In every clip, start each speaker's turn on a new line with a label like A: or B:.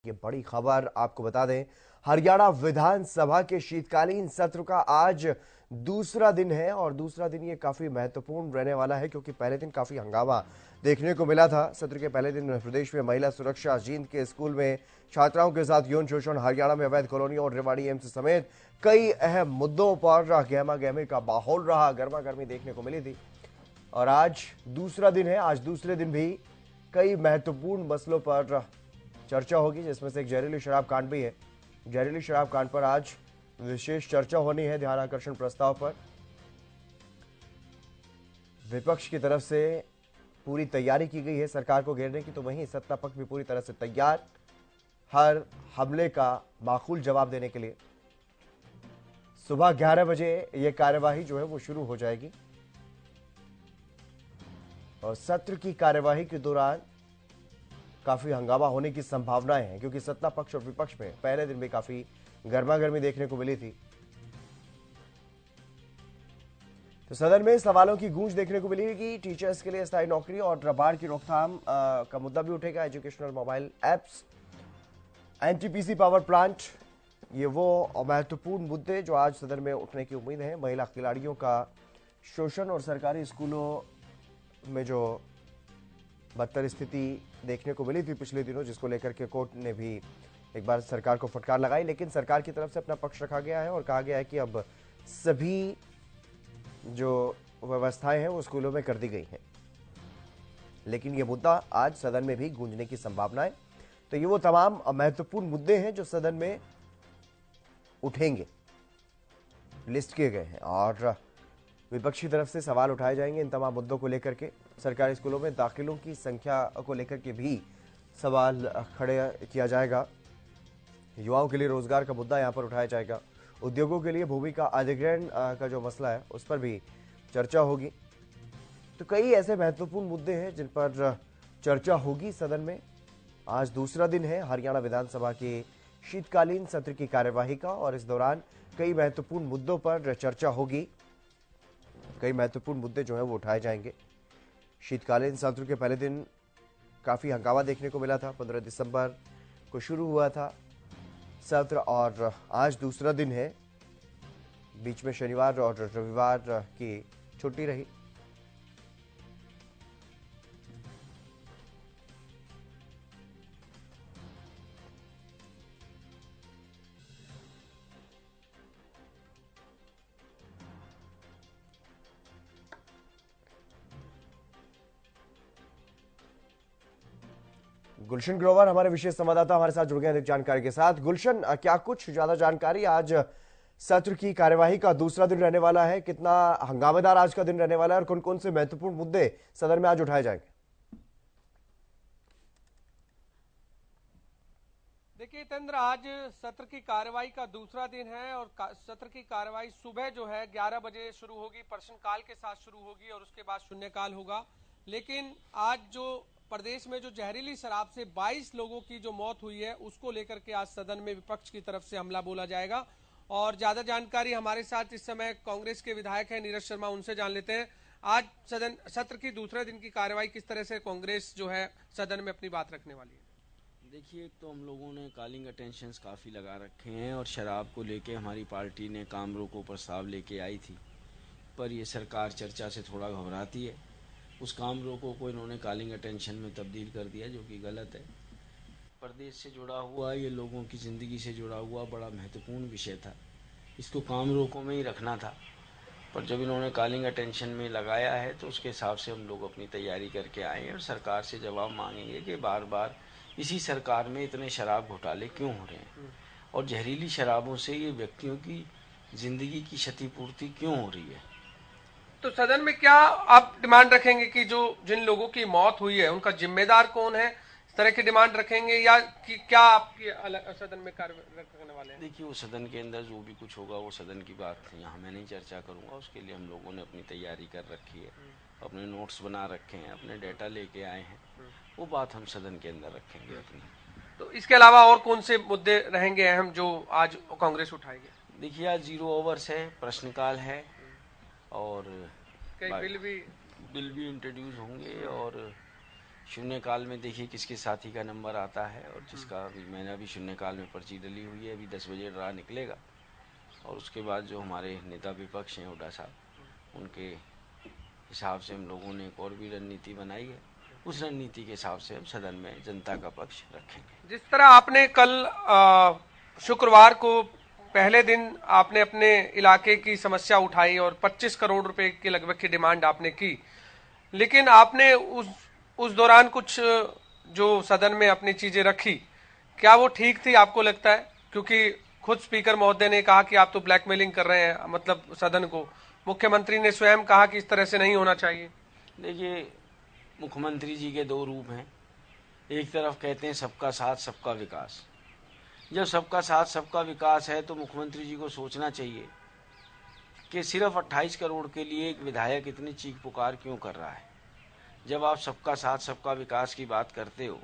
A: ये बड़ी खबर आपको बता दें, हरियाणा विधानसभा के शीतकालीन सत्र का आज दूसरा दिन है और दूसरा दिन ये काफी महत्वपूर्ण रहने वाला है क्योंकि पहले दिन काफी हंगामा देखने को मिला था। सत्र के पहले दिन प्रदेश में महिला सुरक्षा, जींद के स्कूल में छात्राओं के साथ यौन शोषण, हरियाणा में अवैध कॉलोनी और रेवाड़ी एम्स समेत कई अहम मुद्दों पर गहमा गहमी का माहौल रहा, गर्मा गर्मी देखने को मिली थी। और आज दूसरा दिन है, आज दूसरे दिन भी कई महत्वपूर्ण मसलों पर चर्चा होगी, जिसमें से एक जहरीली शराब कांड भी है। जहरीली शराब कांड पर आज विशेष चर्चा होनी है। ध्यान आकर्षण प्रस्ताव पर विपक्ष की तरफ से पूरी तैयारी की गई है सरकार को घेरने की, तो वहीं सत्ता पक्ष भी पूरी तरह से तैयार, हर हमले का माकूल जवाब देने के लिए। सुबह 11 बजे यह कार्यवाही जो है वो शुरू हो जाएगी और सत्र की कार्यवाही के दौरान काफी हंगामा होने की संभावनाएं हैं क्योंकि सत्ता पक्ष और विपक्ष में पहले दिन भी काफी गर्मागर्मी देखने को मिली थी। तो सदन में सवालों की गूंज देखने को मिलेगी। टीचर्स के लिए स्थायी नौकरी और बाढ़ की रोकथाम का मुद्दा भी उठेगा। Educational mobile apps, NTPC power plant, ये वो महत्वपूर्ण मुद्दे जो आज सदन में उठने की उम्मीद है। महिला खिलाड़ियों का शोषण और सरकारी स्कूलों में जो बदतर स्थिति देखने को मिली थी पिछले दिनों, जिसको लेकर के कोर्ट ने भी एक बार सरकार को फटकार लगाई, लेकिन सरकार की तरफ से अपना पक्ष रखा गया है और कहा गया है कि अब सभी जो व्यवस्थाएं हैं वो स्कूलों में कर दी गई हैं। लेकिन ये मुद्दा आज सदन में भी गूंजने की संभावना है। तो ये वो तमाम महत्वपूर्ण मुद्दे हैं जो सदन में उठेंगे, लिस्ट किए गए हैं और विपक्ष की तरफ से सवाल उठाए जाएंगे इन तमाम मुद्दों को लेकर के। सरकारी स्कूलों में दाखिलों की संख्या को लेकर के भी सवाल खड़े किया जाएगा। युवाओं के लिए रोजगार का मुद्दा यहां पर उठाया जाएगा। उद्योगों के लिए भूमि का अधिग्रहण का जो मसला है उस पर भी चर्चा होगी। तो कई ऐसे महत्वपूर्ण मुद्दे हैं जिन पर चर्चा होगी सदन में। आज दूसरा दिन है हरियाणा विधानसभा के शीतकालीन सत्र की कार्यवाही का और इस दौरान कई महत्वपूर्ण मुद्दों पर चर्चा होगी। कई महत्वपूर्ण मुद्दे जो है वो उठाए जाएंगे। शीतकालीन सत्र के पहले दिन काफी हंगामा देखने को मिला था। 15 दिसंबर को शुरू हुआ था सत्र और आज दूसरा दिन है। बीच में शनिवार और रविवार की छुट्टी रही। गुलशन ग्रोवर हमारे विशेष संवाददाता हमारे साथ जुड़ गए अधिक जानकारी के साथ। गुलशन, क्या कुछ ज्यादा जानकारी, आज सत्र की कार्यवाही का दूसरा दिन रहने वाला है, कितना हंगामेदार आज का दिन रहने वाला है और कौन कौन से महत्वपूर्ण मुद्दे सदन में आज उठाए जाएंगे?
B: देखिए तंत्र, आज सत्र की कार्यवाही का दूसरा दिन है और सत्र की कार्यवाही सुबह जो है 11 बजे शुरू होगी, प्रश्नकाल के साथ शुरू होगी और उसके बाद शून्यकाल होगा। लेकिन आज जो प्रदेश में जो जहरीली शराब से 22 लोगों की जो मौत हुई है उसको लेकर के आज सदन में विपक्ष की तरफ से हमला बोला जाएगा। और ज्यादा जानकारी हमारे साथ इस समय कांग्रेस के विधायक हैं नीरज शर्मा, उनसे जान लेते हैं। आज सदन सत्र की दूसरे दिन की कार्यवाही किस तरह से कांग्रेस जो है सदन में अपनी बात रखने वाली है?
C: देखिए, एक तो हम लोगों ने कॉलिंग अटेंशंस काफ़ी लगा रखे हैं और शराब को लेके हमारी पार्टी ने काम रोको प्रस्ताव लेके आई थी, पर ये सरकार चर्चा से थोड़ा घबराती है। उस काम रोको को इन्होंने कॉलिंग अटेंशन में तब्दील कर दिया, जो कि गलत है। प्रदेश से जुड़ा हुआ, ये लोगों की ज़िंदगी से जुड़ा हुआ बड़ा महत्वपूर्ण विषय था, इसको काम रोको में ही रखना था। पर जब इन्होंने कॉलिंग अटेंशन में लगाया है तो उसके हिसाब से हम लोग अपनी तैयारी करके आए हैं और सरकार से जवाब मांगेंगे कि बार बार इसी सरकार में इतने शराब घोटाले क्यों हो रहे हैं और जहरीली शराबों से ये व्यक्तियों की ज़िंदगी की क्षतिपूर्ति क्यों हो रही है।
B: तो सदन में क्या आप डिमांड रखेंगे कि जो जिन लोगों की मौत हुई है उनका जिम्मेदार कौन है, इस तरह की डिमांड रखेंगे या कि क्या आपकी अलग सदन में कार्य रखने वाले हैं?
C: देखिए, वो सदन के अंदर जो भी कुछ होगा वो सदन की बात यहाँ मैं नहीं चर्चा करूँगा। उसके लिए हम लोगों ने अपनी तैयारी कर रखी है, अपने नोट्स बना रखे हैं, अपने डेटा लेके आए हैं, वो बात हम सदन के अंदर रखेंगे अपनी।
B: तो इसके अलावा और कौन से मुद्दे रहेंगे अहम जो आज कांग्रेस उठाएगी?
C: देखिए, आज 0 ओवर्स है, प्रश्नकाल है और
B: कई बिल भी
C: इंट्रोड्यूस होंगे और शून्यकाल में देखिए किसके साथी का नंबर आता है, और जिसका मैंने अभी शून्यकाल में पर्ची डली हुई है, अभी 10 बजे ड्रा निकलेगा, और उसके बाद जो हमारे नेता विपक्ष हैं हुड्डा साहब, उनके हिसाब से हम लोगों ने एक और भी रणनीति बनाई है। उस रणनीति के हिसाब से हम सदन में जनता का पक्ष रखेंगे।
B: जिस तरह आपने कल शुक्रवार को पहले दिन आपने अपने इलाके की समस्या उठाई और 25 करोड़ रुपए के लगभग की डिमांड आपने की, लेकिन आपने उस दौरान कुछ जो सदन में अपनी चीजें रखी, क्या वो ठीक थी आपको लगता है? क्योंकि खुद स्पीकर महोदय ने कहा कि आप तो ब्लैकमेलिंग कर रहे हैं, मतलब सदन को। मुख्यमंत्री ने स्वयं कहा कि इस तरह से नहीं होना चाहिए।
C: देखिए, मुख्यमंत्री जी के दो रूप हैं। एक तरफ कहते हैं सबका साथ सबका विकास। जब सबका साथ सबका विकास है तो मुख्यमंत्री जी को सोचना चाहिए कि सिर्फ 28 करोड़ के लिए एक विधायक इतनी चीख पुकार क्यों कर रहा है। जब आप सबका साथ सबका विकास की बात करते हो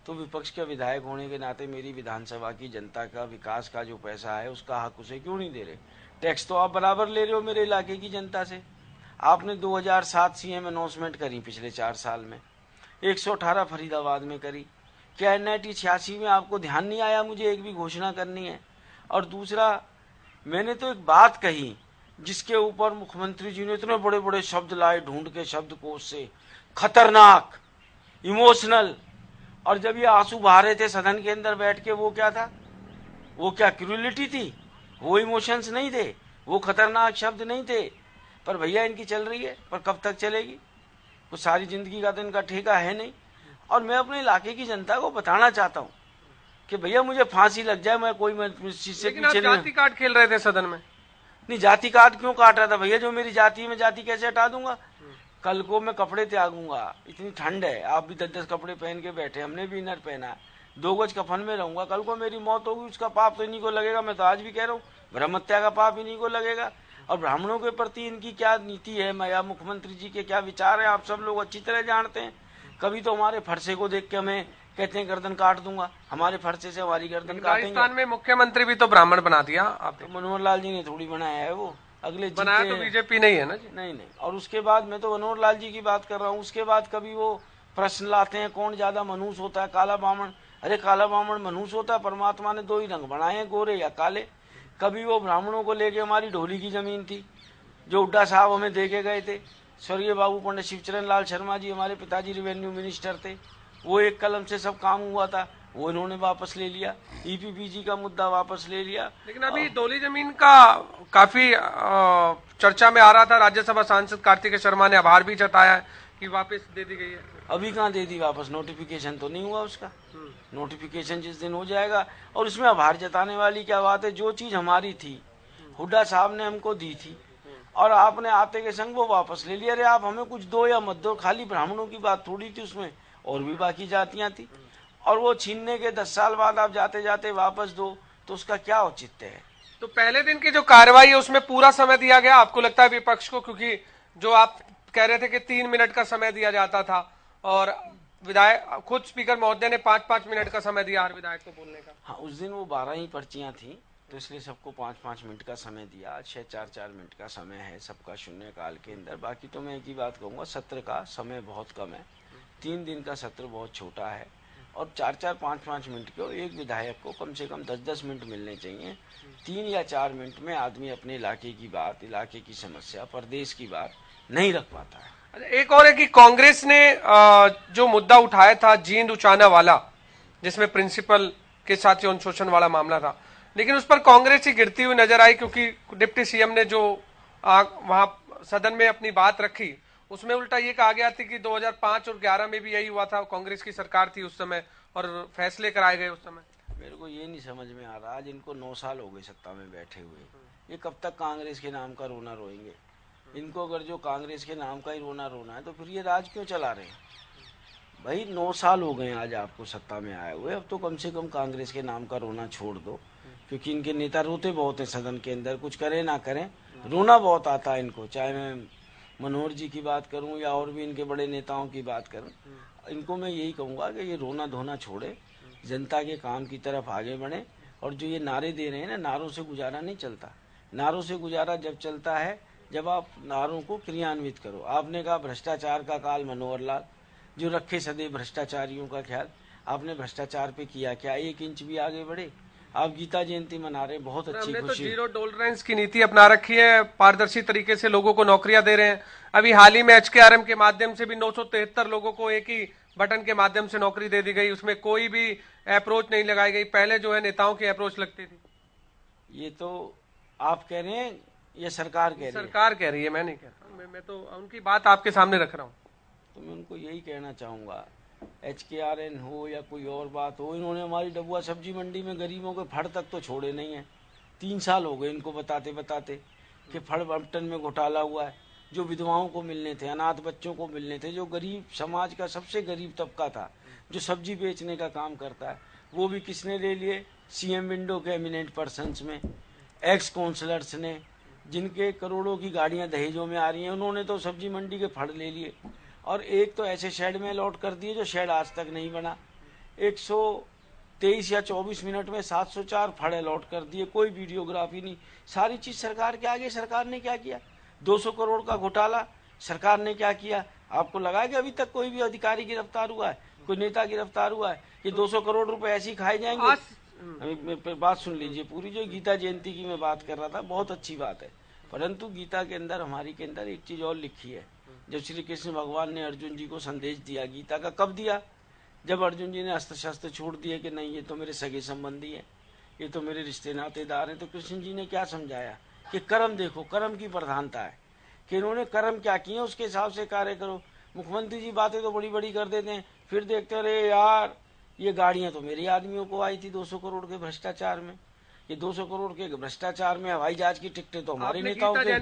C: तो विपक्ष का विधायक होने के नाते मेरी विधानसभा की जनता का विकास का जो पैसा है उसका हक उसे क्यों नहीं दे रहे? टैक्स तो आप बराबर ले रहे हो मेरे इलाके की जनता से। आपने 2007 सीएम अनाउंसमेंट करी पिछले 4 साल में, 118 फरीदाबाद में करी। क्या NIT 86 में आपको ध्यान नहीं आया मुझे एक भी घोषणा करनी है? और दूसरा, मैंने तो एक बात कही जिसके ऊपर मुख्यमंत्री जी ने इतने बड़े बड़े शब्द लाए ढूंढ के शब्दकोश से, खतरनाक, इमोशनल, और जब ये आंसू बहा रहे थे सदन के अंदर बैठ के, वो क्या था? वो क्या क्रूरलिटी थी? वो इमोशंस नहीं थे, वो खतरनाक शब्द नहीं थे। पर भैया इनकी चल रही है, पर कब तक चलेगी? कुछ सारी जिंदगी का तो इनका ठेका है नहीं। और मैं अपने इलाके की जनता को बताना चाहता हूँ कि भैया मुझे फांसी लग जाए, मैं कोई चीज से पीछे नहीं।
B: जाति कार्ड खेल रहे थे सदन में।
C: नहीं, जाति कार्ड क्यों काट रहा था भैया? जो मेरी जाति में जाति कैसे हटा दूंगा? कल को मैं कपड़े त्यागूंगा, इतनी ठंड है, आप भी 10-10 कपड़े पहन के बैठे, हमने भी इनर पहना है, 2 गज कफन में रहूंगा। कल को मेरी मौत होगी, उसका पाप तो इन्हीं को लगेगा। मैं तो आज भी कह रहा हूँ, ब्रह्म हत्या का पाप इन्हीं को लगेगा। और ब्राह्मणों के प्रति इनकी क्या नीति है, या मुख्यमंत्री जी के क्या विचार है, आप सब लोग अच्छी तरह जानते हैं। कभी तो हमारे फरसे को देख के हमें कहते हैं गर्दन काट दूंगा, हमारे फरसे से हमारी गर्दन काटेंगे।
B: राजस्थान में मुख्यमंत्री भी तो ब्राह्मण बना दिया आप।
C: तो मनोहर लाल जी ने थोड़ी बनाया है, वो अगले
B: बनाया तो बीजेपी नहीं है ना जी।
C: नहीं। और उसके बाद मैं तो मनोहर लाल जी की बात कर रहा हूँ। उसके बाद कभी वो प्रश्न लाते हैं कौन ज्यादा मनुष्य होता है, काला बामण। अरे काला बामण मनुष्य होता है? परमात्मा ने 2 ही रंग बनाए हैं, गोरे या काले। कभी वो ब्राह्मणों को लेके, हमारी ढोली की जमीन थी जो हुड्डा साहब हमें दे के गए थे, स्वर्गीय बाबू पंडित शिवचरण लाल शर्मा जी हमारे पिताजी रेवेन्यू मिनिस्टर थे, वो एक कलम से सब काम हुआ था, वो इन्होंने वापस ले लिया। EPPG का मुद्दा वापस ले लिया।
B: लेकिन अभी डोली जमीन का काफी चर्चा में आ रहा था। राज्यसभा सांसद कार्तिकेय शर्मा ने आभार भी जताया कि वापस दे दी गई है।
C: अभी कहाँ दे दी वापस? नोटिफिकेशन तो नहीं हुआ उसका। नोटिफिकेशन जिस दिन हो जाएगा। और उसमें आभार जताने वाली क्या बात है? जो चीज हमारी थी, हुड्डा साहब ने हमको दी थी, और आपने आते के संग वो वापस ले लिया। अरे आप हमें कुछ दो या मत दो, खाली ब्राह्मणों की बात थोड़ी थी उसमें, और भी बाकी जातियां थी। और वो छीनने के 10 साल बाद आप जाते जाते वापस दो, तो उसका क्या औचित्य है?
B: तो पहले दिन की जो कार्रवाई है उसमें पूरा समय दिया गया, आपको लगता है विपक्ष को? क्योंकि जो आप कह रहे थे कि 3 मिनट का समय दिया जाता था, और विधायक खुद स्पीकर महोदय ने 5-5 मिनट का समय दिया हर विधायक को बोलने का।
C: हाँ, उस दिन वो 12 ही पर्चियां थी, तो इसलिए सबको 5-5 मिनट का समय दिया। आज 6-4 मिनट का समय है सबका शून्यकाल के अंदर। बाकी तो मैं एक ही बात कहूँगा, सत्र का समय बहुत कम है, 3 दिन का सत्र बहुत छोटा है, और 4-4, 5-5 मिनट के, और एक विधायक को कम से कम 10-10 मिनट मिलने चाहिए। 3 या 4 मिनट में आदमी अपने इलाके की बात, इलाके की समस्या, प्रदेश की बात नहीं रख पाता है।
B: एक और है कि कांग्रेस ने जो मुद्दा उठाया था जींद उचाना वाला, जिसमें प्रिंसिपल के साथ यौन शोषण वाला मामला था, लेकिन उस पर कांग्रेस ही गिरती हुई नजर आई, क्योंकि डिप्टी सीएम ने जो वहां सदन में अपनी बात रखी, उसमें उल्टा ये कहा गया था कि 2005 और 11 में भी यही हुआ था, कांग्रेस की सरकार थी उस समय और फैसले कराए गए उस समय।
C: मेरे को ये नहीं समझ में आ रहा, आज इनको 9 साल हो गए सत्ता में बैठे हुए, ये कब तक कांग्रेस के नाम का रोना रोएंगे? इनको अगर जो कांग्रेस के नाम का ही रोना रोना है तो फिर ये राज क्यों चला रहे हैं? भाई 9 साल हो गए आज आपको सत्ता में आए हुए, अब तो कम से कम कांग्रेस के नाम का रोना छोड़ दो, क्योंकि इनके नेता रोते बहुत हैं सदन के अंदर, कुछ करें ना करें रोना बहुत आता है इनको। चाहे मैं मनोहर जी की बात करूं या और भी इनके बड़े नेताओं की बात करूं, इनको मैं यही कहूँगा कि ये रोना धोना छोड़े, जनता के काम की तरफ आगे बढ़े। और जो ये नारे दे रहे हैं ना, नारों से गुजारा नहीं चलता। नारों से गुजारा जब चलता है जब आप नारों को क्रियान्वित करो। आपने कहा भ्रष्टाचार का काल मनोहर लाल, जो रखे सदैव भ्रष्टाचारियों का ख्याल। आपने भ्रष्टाचार पे किया क्या? 1 इंच भी आगे बढ़े? आप गीता जयंती मना रहे, बहुत अच्छी
B: हमने तो
C: खुशी।
B: जीरो टॉलरेंस की नीति अपना रखी है, पारदर्शी तरीके से लोगों को नौकरियां दे रहे हैं। अभी हाल ही में HKRM के माध्यम से भी 973 लोगों को एक ही बटन के माध्यम से नौकरी दे दी गई, उसमें कोई भी अप्रोच नहीं लगाई गई। पहले जो है नेताओं की अप्रोच लगती थी।
C: ये तो आप कह रहे हैं, ये सरकार कह रही है?
B: सरकार कह रही है, मैं नहीं कह रहा। मैं तो उनकी बात आपके सामने रख रहा हूँ।
C: तो मैं उनको यही कहना चाहूँगा, HKRN हो या कोई और बात हो, इन्होंने हमारी डबुआ सब्जी मंडी में गरीबों के फड़ तक तो छोड़े नहीं हैं। 3 साल हो गए इनको बताते बताते कि फड़ बंटन में घोटाला हुआ है। जो विधवाओं को मिलने थे, अनाथ बच्चों को मिलने थे, जो गरीब समाज का सबसे गरीब तबका था, जो सब्जी बेचने का काम करता है, वो भी किसने ले लिए? CM विंडो के एमिनेंट पर्सन्स में, एक्स काउंसलर्स ने, जिनके करोड़ों की गाड़ियां दहेजों में आ रही हैं, उन्होंने तो सब्जी मंडी के फड़ ले लिए। और एक तो ऐसे शेड में अलॉट कर दिए जो शेड आज तक नहीं बना। 123 या 24 मिनट में 704 फड़ अलॉट कर दिए, कोई वीडियोग्राफी नहीं। सारी चीज सरकार के आगे। सरकार ने क्या किया? 200 करोड़ का घोटाला, सरकार ने क्या किया? आपको लगा कि अभी तक कोई भी अधिकारी गिरफ्तार हुआ है, कोई नेता गिरफ्तार हुआ है? ये 200 करोड़ रुपए ऐसे ही खाए जाएंगे? अभी बात सुन लीजिए पूरी। जो गीता जयंती की मैं बात कर रहा था, बहुत अच्छी बात है, परंतु गीता के अंदर, हमारी के अंदर एक चीज और लिखी है। जब श्री कृष्ण भगवान ने अर्जुन जी को संदेश दिया गीता का, कब दिया? जब अर्जुन जी ने अस्त्र शस्त्र छोड़ दिए कि नहीं, ये तो मेरे सगे संबंधी हैं, ये तो मेरे रिश्ते नातेदार हैं, तो कृष्ण जी ने क्या समझाया कि कर्म देखो, कर्म की प्रधानता है, कि इन्होंने कर्म क्या किए उसके हिसाब से कार्य करो। मुख्यमंत्री जी बातें तो बड़ी बड़ी कर देते हैं, फिर देखते अरे यार ये गाड़ियां तो मेरे आदमियों को आई थी 200 करोड़ के भ्रष्टाचार में, ये 200 करोड़ के भ्रष्टाचार में हवाई जहाज की टिकटें तो हमारे नेताओं के।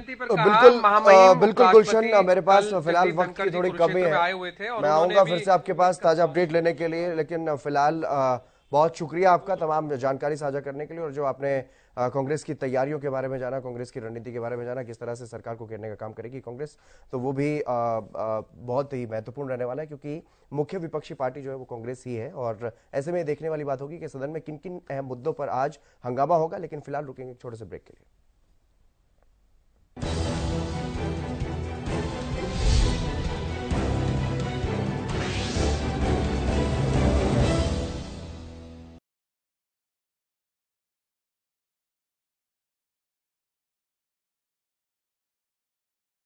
A: बिल्कुल गुलशन, मेरे पास फिलहाल वक्त की थोड़ी कमी है, मैं आऊंगा फिर से आपके पास ताजा अपडेट लेने के लिए, लेकिन फिलहाल बहुत शुक्रिया आपका तमाम जानकारी साझा करने के लिए, और जो आपने कांग्रेस की तैयारियों के बारे में जाना, कांग्रेस की रणनीति के बारे में जाना, किस तरह से सरकार को घेरने का काम करेगी कांग्रेस, तो वो भी बहुत ही महत्वपूर्ण रहने वाला है, क्योंकि मुख्य विपक्षी पार्टी जो है वो कांग्रेस ही है। और ऐसे में देखने वाली बात होगी कि सदन में किन किन अहम मुद्दों पर आज हंगामा होगा। लेकिन फिलहाल रुकेंगे एक छोटे से ब्रेक के लिए।